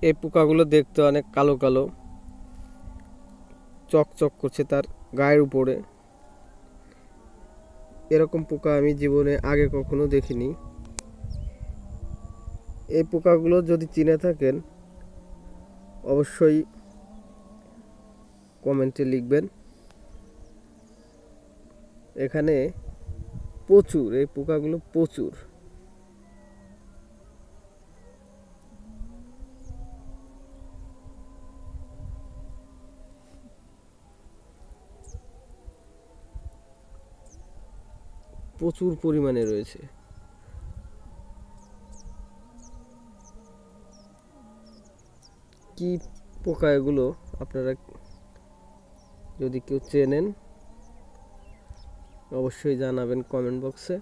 এই পোকাগুলো দেখতে অনেক কালো কালো, চকচক করছে তার গায়ের উপরে। এরকম পোকা আমি জীবনে আগে কখনো দেখিনি। এই পোকাগুলো যদি চিনে থাকেন অবশ্যই কমেন্টে লিখবেন। এখানে প্রচুর, এই পোকাগুলো প্রচুর। প্রচুর পরিমাণে রয়েছে। কি পোকা এগুলো আপনারা যদি কেউ চেনেন অবশ্যই জানাবেন কমেন্ট বক্সে।